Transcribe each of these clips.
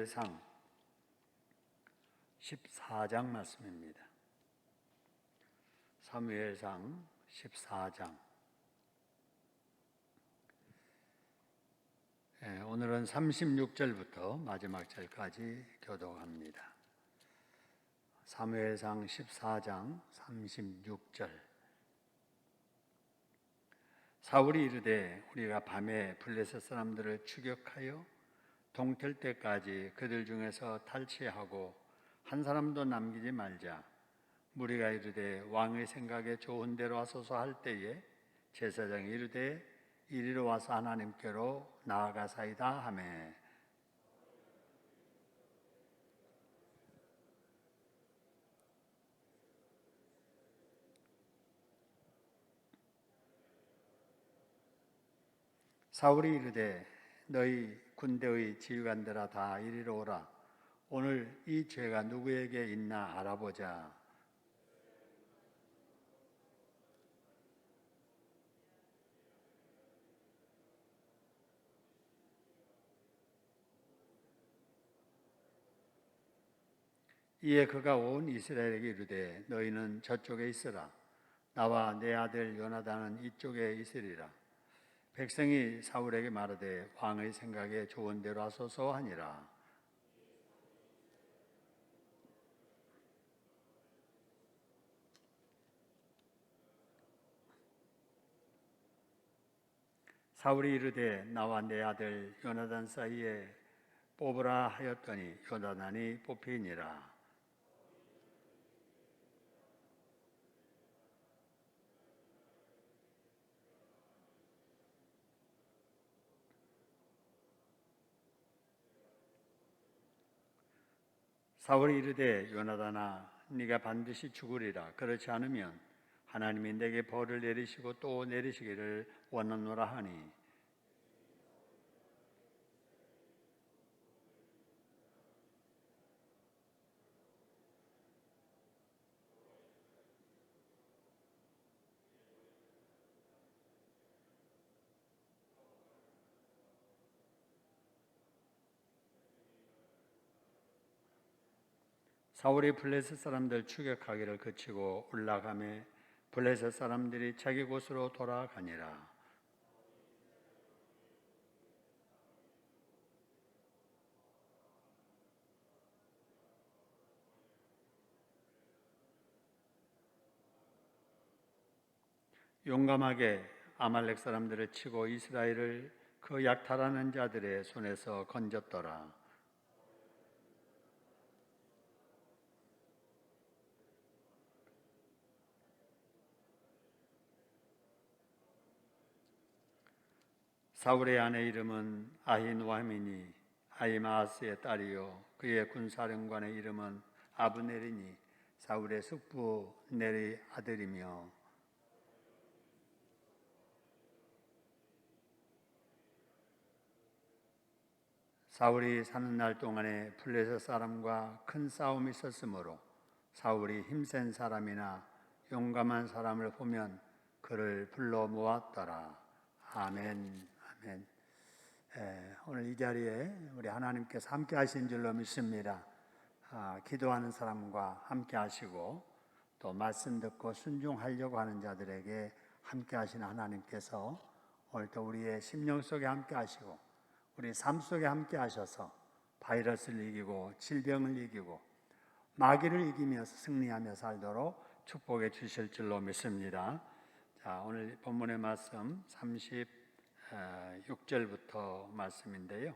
사무엘상 14장 말씀입니다. 사무엘상 14장. 오늘은 36절부터 마지막 절까지 교독합니다. 사무엘상 14장 36절. 사울이 이르되 우리가 밤에 블레셋 사람들을 추격하여 동틀 때까지 그들 중에서 탈취하고 한 사람도 남기지 말자. 무리가 이르되 왕의 생각에 좋은 대로 하소서 할 때에 제사장이 이르되 이리로 와서 하나님께로 나아가사이다 하매 사울이 이르되 너희 군대의 지휘관들아 다 이리로 오라. 오늘 이 죄가 누구에게 있나 알아보자. 이에 그가 온 이스라엘에게 이르되 너희는 저쪽에 있으라. 나와 내 아들 요나단은 이쪽에 있으리라. 백성이 사울에게 말하되 왕의 생각에 좋은 대로 하소서 하니라. 사울이 이르되 나와 내 아들 요나단 사이에 뽑으라 하였더니 요나단이 뽑히니라. 사울이 이르되 요나단아 네가 반드시 죽으리라. 그렇지 않으면 하나님이 내게 벌을 내리시고 또 내리시기를 원하노라 하니 사울이 블레셋 사람들 추격하기를 그치고 올라가매 블레셋 사람들이 자기 곳으로 돌아가니라. 용감하게 아말렉 사람들을 치고 이스라엘을 그 약탈하는 자들의 손에서 건졌더라. 사울의 아내 이름은 아히노아미니 아히마아스의 딸이요 그의 군사령관의 이름은 아브넬이니 사울의 숙부 넬의 아들이며 사울이 사는 날 동안에 블레셋 사람과 큰 싸움이 있었으므로 사울이 힘센 사람이나 용감한 사람을 보면 그를 불러 모았더라. 아멘. 아멘. 오늘 이 자리에 우리 하나님께서 함께 하신 줄로 믿습니다. 기도하는 사람과 함께 하시고 또 말씀 듣고 순종하려고 하는 자들에게 함께 하시는 하나님께서 오늘 또 우리의 심령 속에 함께 하시고 우리 삶 속에 함께 하셔서 바이러스를 이기고 질병을 이기고 마귀를 이기면서 승리하며 살도록 축복해 주실 줄로 믿습니다. 자, 오늘 본문의 말씀 36절부터 말씀인데요.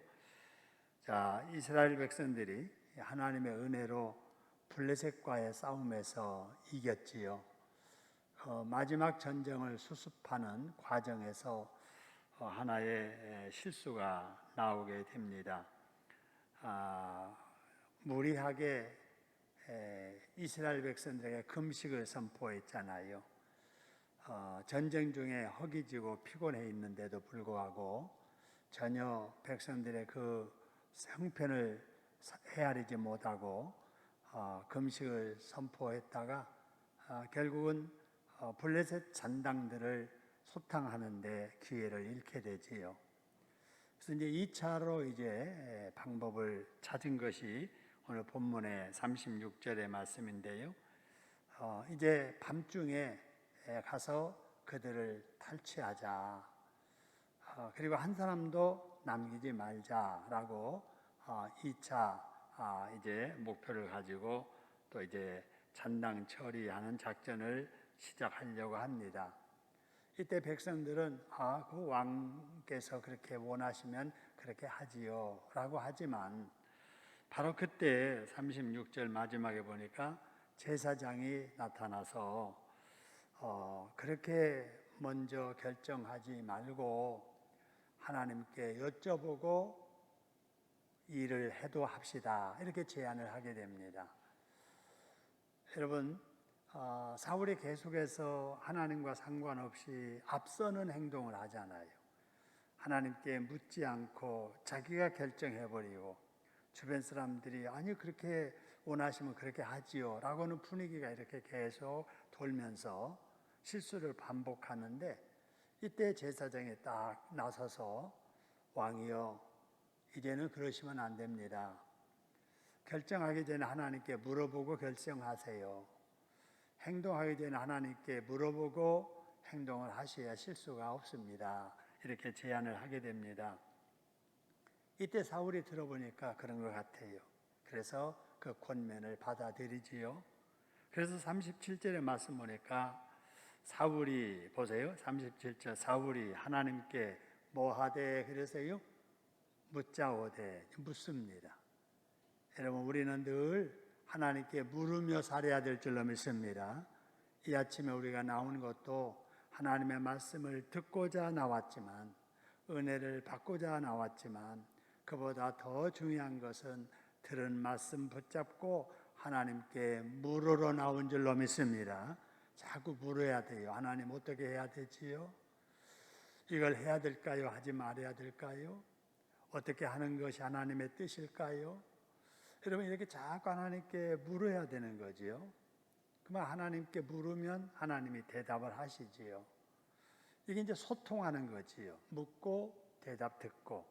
자, 이스라엘 백성들이 하나님의 은혜로 블레셋과의 싸움에서 이겼지요. 마지막 전쟁을 수습하는 과정에서 하나의 실수가 나오게 됩니다. 무리하게 이스라엘 백성들에게 금식을 선포했잖아요. 전쟁 중에 허기지고 피곤해 있는데도 불구하고 전혀 백성들의 그 형편을 헤아리지 못하고 금식을 선포했다가 결국은 블레셋 잔당들을 소탕하는 데 기회를 잃게 되지요. 그래서 이제 2차로 이제 방법을 찾은 것이 오늘 본문의 36절의 말씀인데요. 이제 밤중에 가서 그들을 탈취하자. 그리고 한 사람도 남기지 말자라고 2차 이제 목표를 가지고 또 이제 잔당 처리하는 작전을 시작하려고 합니다. 이때 백성들은 그 왕께서 그렇게 원하시면 그렇게 하지요 라고 하지만 바로 그때 36절 마지막에 보니까 제사장이 나타나서 그렇게 먼저 결정하지 말고 하나님께 여쭤보고 일을 해도 합시다 이렇게 제안을 하게 됩니다. 여러분, 사울이 계속해서 하나님과 상관없이 앞서는 행동을 하잖아요. 하나님께 묻지 않고 자기가 결정해버리고 주변 사람들이 아니 그렇게 원하시면 그렇게 하지요 라고는 분위기가 이렇게 계속 돌면서 실수를 반복하는데 이때 제사장이 딱 나서서 왕이여 이제는 그러시면 안 됩니다. 결정하기 전에 하나님께 물어보고 결정하세요. 행동하기 전에 하나님께 물어보고 행동을 하셔야 실수가 없습니다. 이렇게 제안을 하게 됩니다. 이때 사울이 들어보니까 그런 것 같아요. 그래서 그 권면을 받아들이지요. 그래서 37절의 말씀 보니까 사울이 보세요. 37절 사울이 하나님께 뭐하되 그래서요? 묻자오되 묻습니다. 여러분 우리는 늘 하나님께 물으며 살아야 될 줄로 믿습니다. 이 아침에 우리가 나온 것도 하나님의 말씀을 듣고자 나왔지만 은혜를 받고자 나왔지만 그보다 더 중요한 것은 들은 말씀 붙잡고 하나님께 물으러 나온 줄로 믿습니다. 자꾸 물어야 돼요. 하나님 어떻게 해야 되지요? 이걸 해야 될까요? 하지 말아야 될까요? 어떻게 하는 것이 하나님의 뜻일까요? 여러분 이렇게 자꾸 하나님께 물어야 되는 거지요. 그러면 하나님께 물으면 하나님이 대답을 하시지요. 이게 이제 소통하는 거지요. 묻고 대답 듣고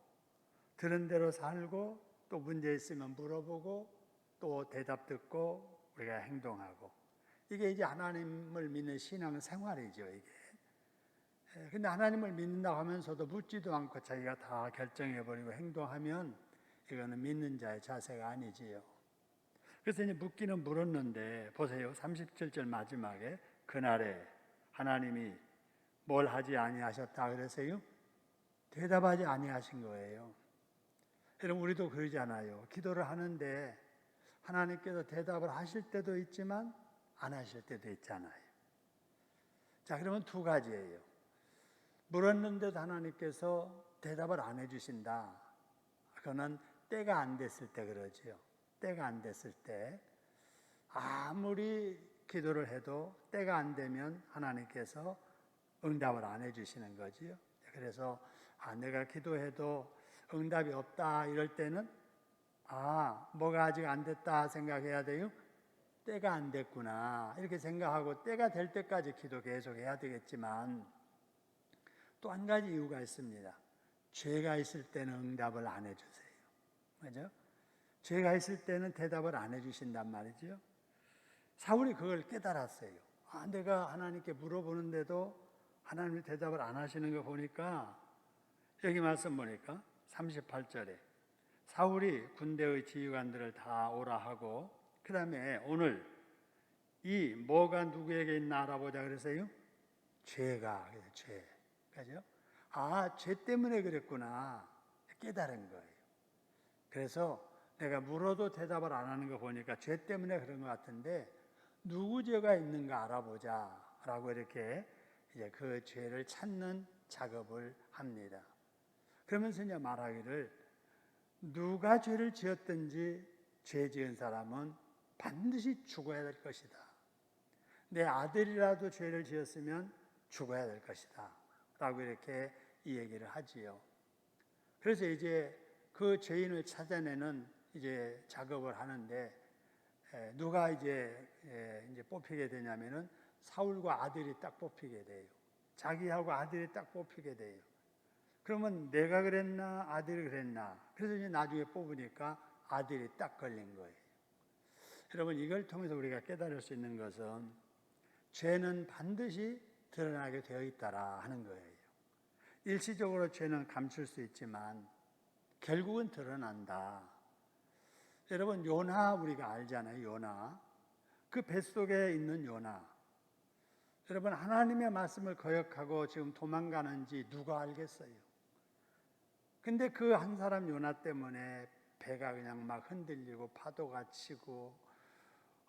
들은 대로 살고 또 문제 있으면 물어보고 또 대답 듣고 우리가 행동하고 이게 이제 하나님을 믿는 신앙 생활이죠. 이게. 근데 하나님을 믿는다고 하면서도 묻지도 않고 자기가 다 결정해버리고 행동하면 이거는 믿는 자의 자세가 아니지요. 그래서 이제 묻기는 물었는데 보세요. 37절 마지막에 그날에 하나님이 뭘 하지 아니하셨다 그래서요? 대답하지 아니하신 거예요. 여러분 우리도 그러잖아요. 기도를 하는데 하나님께서 대답을 하실 때도 있지만 안 하실 때도 있잖아요. 자, 그러면 두 가지예요. 물었는데도 하나님께서 대답을 안 해주신다. 그거는 때가 안 됐을 때 그러지요. 때가 안 됐을 때 아무리 기도를 해도 때가 안 되면 하나님께서 응답을 안 해주시는 거지요. 그래서 내가 기도해도 응답이 없다 이럴 때는 뭐가 아직 안 됐다 생각해야 돼요. 때가 안 됐구나 이렇게 생각하고 때가 될 때까지 기도 계속 해야 되겠지만 또 한 가지 이유가 있습니다. 죄가 있을 때는 응답을 안 해주세요. 그죠? 죄가 있을 때는 대답을 안 해주신단 말이죠. 사울이 그걸 깨달았어요. 내가 하나님께 물어보는데도 하나님이 대답을 안 하시는 거 보니까 여기 말씀 보니까 38절에 사울이 군대의 지휘관들을 다 오라 하고 그 다음에 오늘 이 뭐가 누구에게 있나 알아보자 그래서요. 죄가 죄. 그죠? 죄 때문에 그랬구나 깨달은 거예요. 그래서 내가 물어도 대답을 안 하는 거 보니까 죄 때문에 그런 것 같은데 누구 죄가 있는가 알아보자라고 이렇게 이제 그 죄를 찾는 작업을 합니다. 그러면서 이제 말하기를 누가 죄를 지었든지 죄 지은 사람은 반드시 죽어야 될 것이다. 내 아들이라도 죄를 지었으면 죽어야 될 것이다. 라고 이렇게 이 얘기를 하지요. 그래서 이제 그 죄인을 찾아내는 이제 작업을 하는데 누가 이제 뽑히게 되냐면은 사울과 아들이 딱 뽑히게 돼요. 자기하고 아들이 딱 뽑히게 돼요. 그러면 내가 그랬나 아들이 그랬나? 그래서 이제 나중에 뽑으니까 아들이 딱 걸린 거예요. 여러분, 이걸 통해서 우리가 깨달을 수 있는 것은 죄는 반드시 드러나게 되어 있다라 하는 거예요. 일시적으로 죄는 감출 수 있지만 결국은 드러난다. 여러분, 요나 우리가 알잖아요. 요나. 그 뱃속에 있는 요나. 여러분, 하나님의 말씀을 거역하고 지금 도망가는지 누가 알겠어요? 근데 그 한 사람 요나 때문에 배가 그냥 막 흔들리고 파도가 치고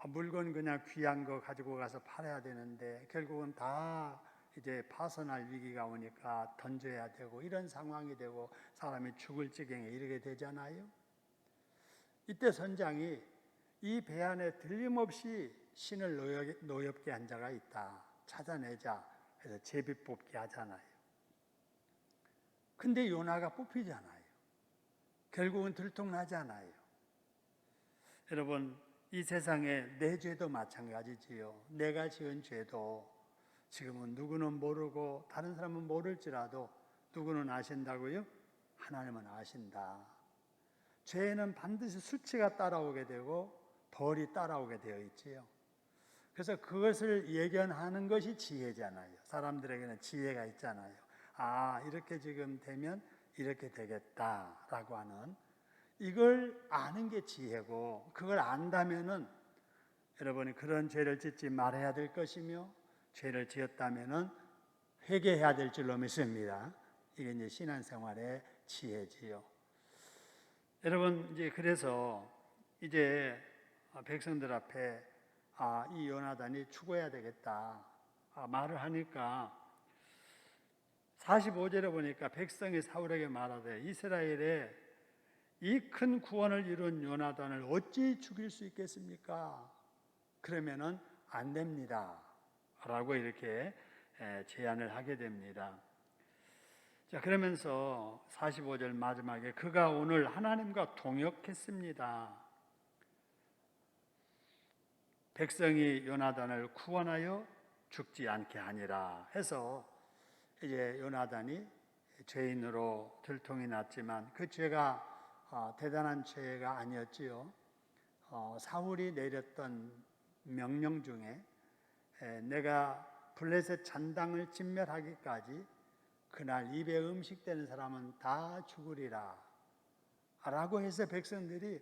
물건 그냥 귀한 거 가지고 가서 팔아야 되는데 결국은 다 이제 파산할 위기가 오니까 던져야 되고 이런 상황이 되고 사람이 죽을 지경에 이르게 되잖아요. 이때 선장이 이 배 안에 틀림없이 신을 노엽게 한 자가 있다. 찾아내자 해서 제비 뽑기 하잖아요. 근데 요나가 뽑히잖아요. 결국은 들통나잖아요. 여러분, 이 세상에 내 죄도 마찬가지지요. 내가 지은 죄도 지금은 누구는 모르고 다른 사람은 모를지라도 누구는 아신다고요? 하나님은 아신다. 죄에는 반드시 수치가 따라오게 되고 벌이 따라오게 되어 있지요. 그래서 그것을 예견하는 것이 지혜잖아요. 사람들에게는 지혜가 있잖아요. 아, 이렇게 지금 되면 이렇게 되겠다라고 하는, 이걸 아는 게 지혜고, 그걸 안다면은 여러분이 그런 죄를 짓지 말아야 될 것이며 죄를 지었다면은 회개해야 될 줄로 믿습니다. 이게 이제 신앙생활의 지혜지요. 여러분, 이제 그래서 이제 백성들 앞에 이 요나단이 죽어야 되겠다 말을 하니까 45절에 보니까 백성이 사울에게 말하되 이스라엘에 이 큰 구원을 이룬 요나단을 어찌 죽일 수 있겠습니까? 그러면은 안 됩니다 라고 이렇게 제안을 하게 됩니다. 자, 그러면서 45절 마지막에 그가 오늘 하나님과 동역했습니다. 백성이 요나단을 구원하여 죽지 않게 하니라 해서 이제 요나단이 죄인으로 들통이 났지만 그 죄가 대단한 죄가 아니었지요. 사울이 내렸던 명령 중에 내가 블레셋 잔당을 진멸하기까지 그날 입에 음식되는 사람은 다 죽으리라 라고 해서 백성들이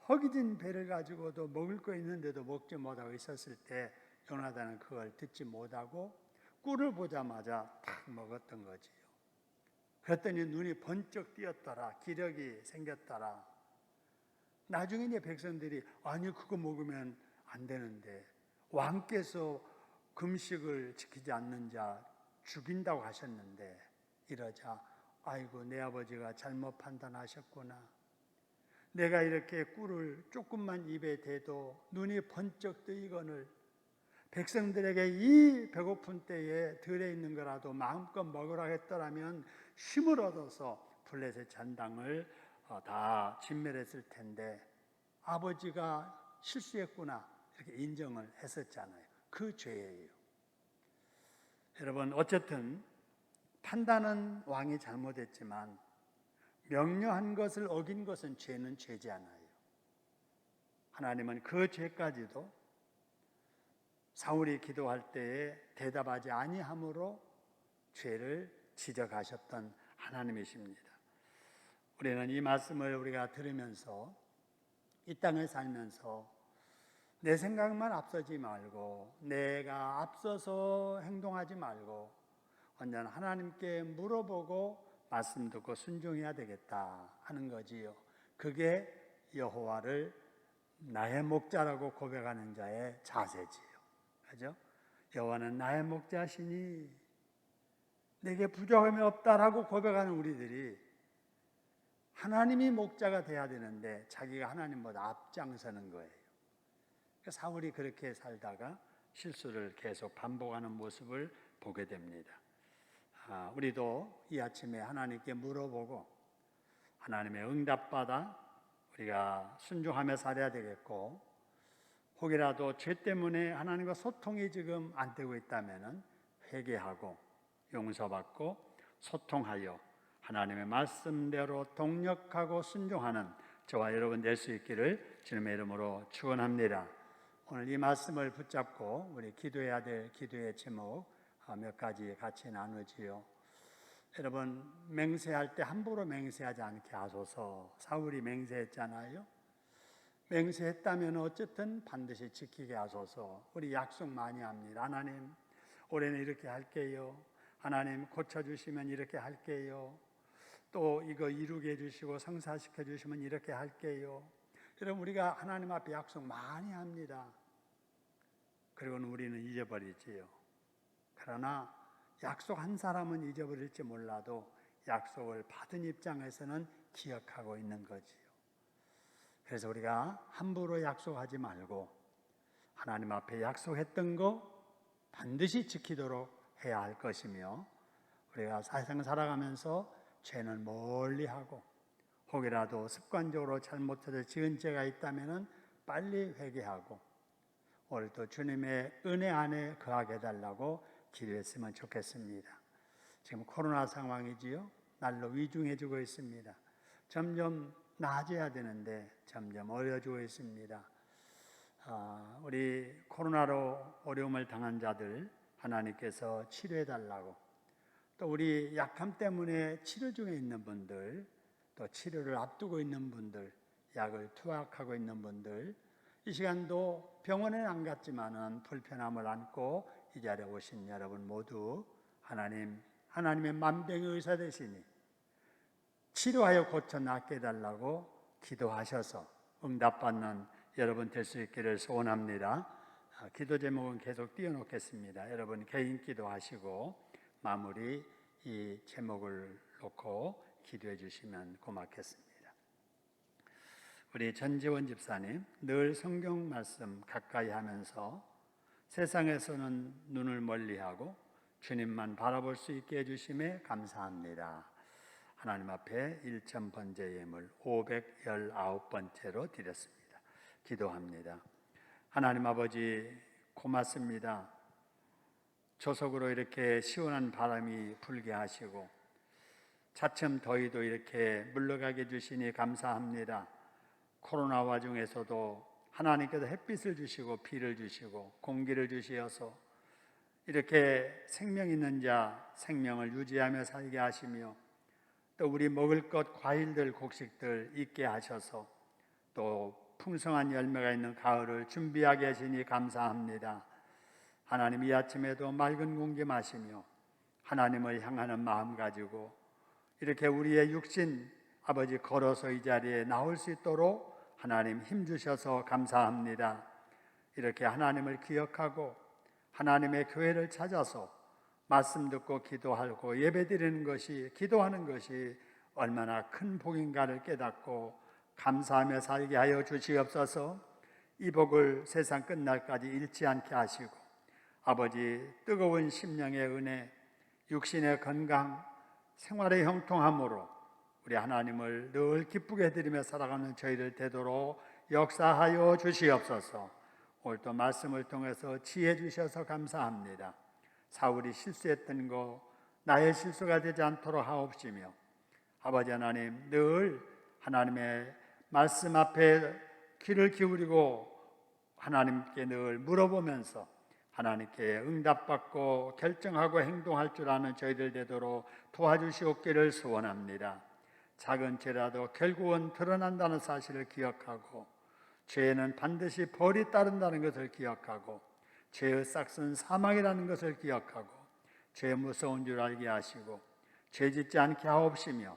허기진 배를 가지고도 먹을 거 있는데도 먹지 못하고 있었을 때 요나단은 그걸 듣지 못하고 꿀을 보자마자 탁 먹었던 거지요. 그랬더니 눈이 번쩍 띄었더라. 기력이 생겼더라. 나중에 이제 백성들이 아니 그거 먹으면 안 되는데 왕께서 금식을 지키지 않는 자 죽인다고 하셨는데 이러자 아이고 내 아버지가 잘못 판단하셨구나. 내가 이렇게 꿀을 조금만 입에 대도 눈이 번쩍 뜨이거늘 백성들에게 이 배고픈 때에 들에 있는 거라도 마음껏 먹으라 했더라면 힘을 얻어서 블레셋 잔당을 다 진멸했을 텐데 아버지가 실수했구나 이렇게 인정을 했었잖아요. 그 죄예요. 여러분, 어쨌든 판단은 왕이 잘못했지만 명령한 것을 어긴 것은 죄는 죄지 않아요. 하나님은 그 죄까지도 사울이 기도할 때에 대답하지 아니함으로 죄를 지적하셨던 하나님이십니다. 우리는 이 말씀을 우리가 들으면서 이 땅을 살면서 내 생각만 앞서지 말고 내가 앞서서 행동하지 말고 언제나 하나님께 물어보고 말씀 듣고 순종해야 되겠다 하는 거지요. 그게 여호와를 나의 목자라고 고백하는 자의 자세지요. 그죠? 여호와는 나의 목자시니 내게 부족함이 없다라고 고백하는 우리들이 하나님이 목자가 돼야 되는데 자기가 하나님보다 앞장서는 거예요. 사울이 그렇게 살다가 실수를 계속 반복하는 모습을 보게 됩니다. 우리도 이 아침에 하나님께 물어보고 하나님의 응답받아 우리가 순종하며 살아야 되겠고 혹이라도 죄 때문에 하나님과 소통이 지금 안 되고 있다면 회개하고 용서받고 소통하여 하나님의 말씀대로 동력하고 순종하는 저와 여러분 될 수 있기를 주님의 이름으로 축원합니다. 오늘 이 말씀을 붙잡고 우리 기도해야 될 기도의 제목 몇 가지 같이 나누지요. 여러분, 맹세할 때 함부로 맹세하지 않게 하소서. 사울이 맹세했잖아요. 맹세했다면 어쨌든 반드시 지키게 하소서. 우리 약속 많이 합니다. 하나님, 올해는 이렇게 할게요. 하나님, 고쳐주시면 이렇게 할게요. 또 이거 이루게 해주시고 성사시켜 주시면 이렇게 할게요. 여러분, 우리가 하나님 앞에 약속 많이 합니다. 그리고는 우리는 잊어버리지요. 그러나 약속한 사람은 잊어버릴지 몰라도 약속을 받은 입장에서는 기억하고 있는 거지요. 그래서 우리가 함부로 약속하지 말고 하나님 앞에 약속했던 거 반드시 지키도록 해야 할 것이며, 우리가 세상 살아가면서 죄는 멀리 하고 혹이라도 습관적으로 잘못해서 지은 죄가 있다면 빨리 회개하고 오늘도 주님의 은혜 안에 거하게 해달라고 기도했으면 좋겠습니다. 지금 코로나 상황이지요. 날로 위중해지고 있습니다. 점점 나아져야 되는데 점점 어려워지고 있습니다. 우리 코로나로 어려움을 당한 자들 하나님께서 치료해달라고, 또 우리 약함 때문에 치료 중에 있는 분들, 또 치료를 앞두고 있는 분들, 약을 투약하고 있는 분들, 이 시간도 병원에 안 갔지만은 불편함을 안고 이 자리에 오신 여러분 모두 하나님의 만병의 의사 되시니 치료하여 고쳐 낫게 해달라고 기도하셔서 응답받는 여러분 될 수 있기를 소원합니다. 기도 제목은 계속 띄워놓겠습니다. 여러분 개인 기도하시고 마무리 이 제목을 놓고 기도해 주시면 고맙겠습니다. 우리 전지원 집사님, 늘 성경 말씀 가까이 하면서 세상에서는 눈을 멀리하고 주님만 바라볼 수 있게 해주심에 감사합니다. 하나님 앞에 1,000번째 예물 519번째로 드렸습니다. 기도합니다. 하나님 아버지 고맙습니다. 조석으로 이렇게 시원한 바람이 불게 하시고 차츰 더위도 이렇게 물러가게 해주시니 감사합니다. 코로나 와중에서도 하나님께서 햇빛을 주시고 비를 주시고 공기를 주시어서 이렇게 생명 있는 자 생명을 유지하며 살게 하시며, 또 우리 먹을 것 과일들 곡식들 있게 하셔서 또 풍성한 열매가 있는 가을을 준비하게 하시니 감사합니다. 하나님, 이 아침에도 맑은 공기 마시며 하나님을 향하는 마음 가지고 이렇게 우리의 육신 아버지 걸어서 이 자리에 나올 수 있도록 하나님 힘주셔서 감사합니다. 이렇게 하나님을 기억하고 하나님의 교회를 찾아서 말씀 듣고 기도하고 예배드리는 것이, 기도하는 것이 얼마나 큰 복인가를 깨닫고 감사하며 살게 하여 주시옵소서. 이 복을 세상 끝날까지 잃지 않게 하시고 아버지 뜨거운 심령의 은혜, 육신의 건강, 생활의 형통함으로 우리 하나님을 늘 기쁘게 해드리며 살아가는 저희들 되도록 역사하여 주시옵소서. 오늘도 말씀을 통해서 지혜 주셔서 감사합니다. 사울이 실수했던 거 나의 실수가 되지 않도록 하옵시며, 아버지 하나님, 늘 하나님의 말씀 앞에 귀를 기울이고 하나님께 늘 물어보면서 하나님께 응답받고 결정하고 행동할 줄 아는 저희들 되도록 도와주시옵기를 소원합니다. 작은 죄라도 결국은 드러난다는 사실을 기억하고 죄는 반드시 벌이 따른다는 것을 기억하고 죄의 싹은 사망이라는 것을 기억하고 죄 무서운 줄 알게 하시고 죄 짓지 않게 하옵시며,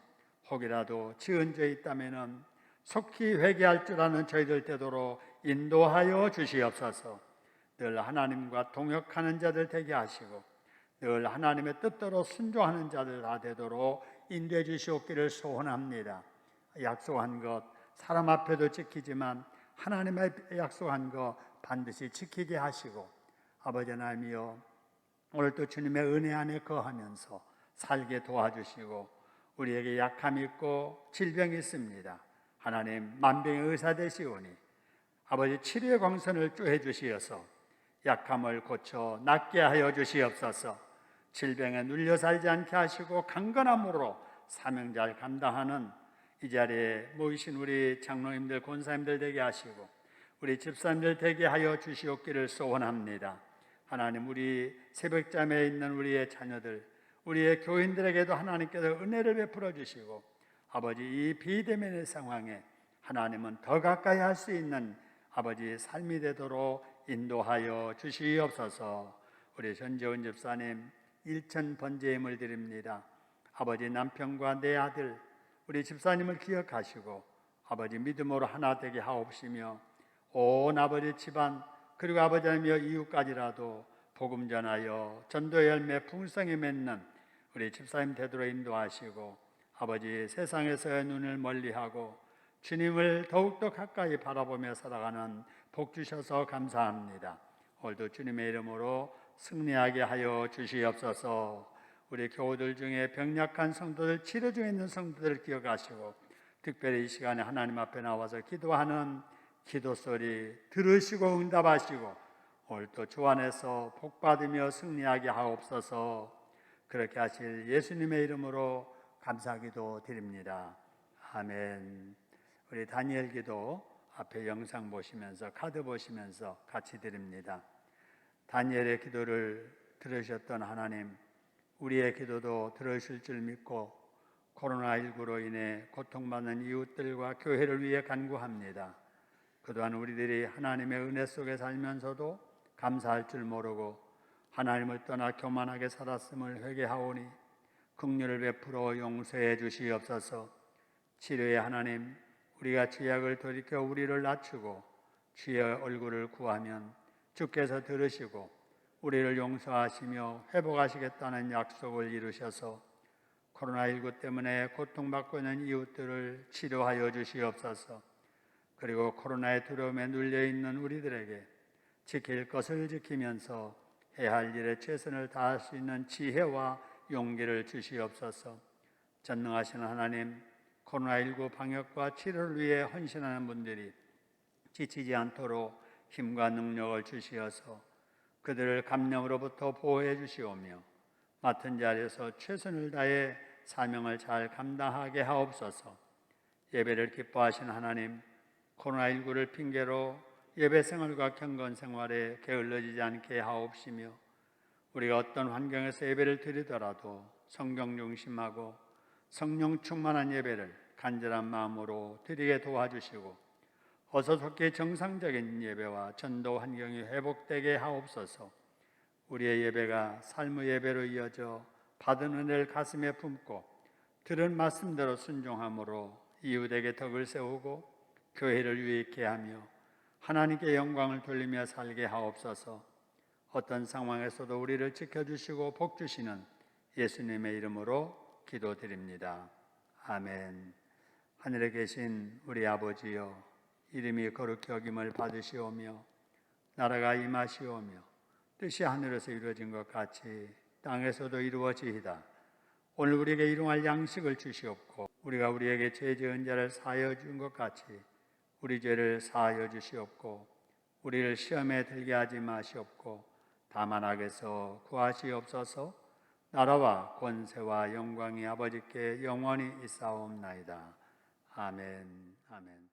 혹이라도 지은 죄 있다면 속히 회개할 줄 아는 저희들 되도록 인도하여 주시옵소서. 늘 하나님과 동역하는 자들 되게 하시고 늘 하나님의 뜻대로 순종하는 자들 다 되도록 인도해 주시옵기를 소원합니다. 약속한 것 사람 앞에도 지키지만 하나님의 약속한 것 반드시 지키게 하시고, 아버지 하나님이여, 오늘도 주님의 은혜 안에 거하면서 살게 도와주시고, 우리에게 약함이 있고 질병이 있습니다. 하나님 만병의 의사 되시오니 아버지 치료의 광선을 쪼해 주시어서 약함을 고쳐 낫게 하여 주시옵소서. 질병에 눌려 살지 않게 하시고 강건함으로 사명 잘 감당하는 이 자리에 모이신 우리 장로님들, 권사님들 되게 하시고 우리 집사님들 되게 하여 주시옵기를 소원합니다. 하나님, 우리 새벽잠에 있는 우리의 자녀들, 우리의 교인들에게도 하나님께서 은혜를 베풀어 주시고 아버지, 이 비대면의 상황에 하나님은 더 가까이 할 수 있는 아버지의 삶이 되도록 인도하여 주시옵소서. 우리 전재훈 집사님 일천 번제임을 드립니다. 아버지, 남편과 내 아들 우리 집사님을 기억하시고 아버지 믿음으로 하나 되게 하옵시며 온 아버지 집안 그리고 아버지 하나님여 이웃까지라도 복음 전하여 전도의 열매 풍성히 맺는 우리 집사님 되도록 인도하시고 아버지, 세상에서의 눈을 멀리하고 주님을 더욱더 가까이 바라보며 살아가는 복 주셔서 감사합니다. 오늘도 주님의 이름으로 승리하게 하여 주시옵소서. 우리 교우들 중에 병약한 성도들, 치료 중에 있는 성도들을 기억하시고 특별히 이 시간에 하나님 앞에 나와서 기도하는 기도 소리 들으시고 응답하시고 오늘도 주 안에서 복받으며 승리하게 하옵소서. 그렇게 하실 예수님의 이름으로 감사기도 드립니다. 아멘. 우리 다니엘 기도 앞에 영상 보시면서 카드 보시면서 같이 드립니다. 다니엘의 기도를 들으셨던 하나님, 우리의 기도도 들으실 줄 믿고 코로나19로 인해 고통받는 이웃들과 교회를 위해 간구합니다. 그동안 우리들이 하나님의 은혜 속에 살면서도 감사할 줄 모르고 하나님을 떠나 교만하게 살았음을 회개하오니 긍휼을 베풀어 용서해 주시옵소서. 치료의 하나님, 우리가 죄악을 돌이켜 우리를 낮추고 주의 얼굴을 구하면 주께서 들으시고 우리를 용서하시며 회복하시겠다는 약속을 이루셔서 코로나19 때문에 고통받고 있는 이웃들을 치료하여 주시옵소서. 그리고 코로나의 두려움에 눌려있는 우리들에게 지킬 것을 지키면서 해야 할 일에 최선을 다할 수 있는 지혜와 용기를 주시옵소서. 전능하신 하나님, 코로나19 방역과 치료를 위해 헌신하는 분들이 지치지 않도록 힘과 능력을 주시어서 그들을 감염으로부터 보호해 주시오며 맡은 자리에서 최선을 다해 사명을 잘 감당하게 하옵소서. 예배를 기뻐하신 하나님, 코로나19를 핑계로 예배 생활과 경건 생활에 게을러지지 않게 하옵시며 우리가 어떤 환경에서 예배를 드리더라도 성경 중심하고 성령 충만한 예배를 간절한 마음으로 드리게 도와주시고 어서 속히 정상적인 예배와 전도 환경이 회복되게 하옵소서. 우리의 예배가 삶의 예배로 이어져 받은 은혜를 가슴에 품고 들은 말씀대로 순종함으로 이웃에게 덕을 세우고 교회를 유익케 하며 하나님께 영광을 돌리며 살게 하옵소서. 어떤 상황에서도 우리를 지켜주시고 복주시는 예수님의 이름으로 기도드립니다. 아멘. 하늘에 계신 우리 아버지여, 이름이 거룩히 여김을 받으시오며 나라가 임하시오며 뜻이 하늘에서 이루어진 것 같이 땅에서도 이루어지이다. 오늘 우리에게 일용할 양식을 주시옵고 우리가 우리에게 죄 지은 자를 사하여 준 것 같이 우리 죄를 사하여 주시옵고 우리를 시험에 들게 하지 마시옵고 다만 악에서 구하시옵소서. 나라와 권세와 영광이 아버지께 영원히 있사옵나이다. 아멘. 아멘.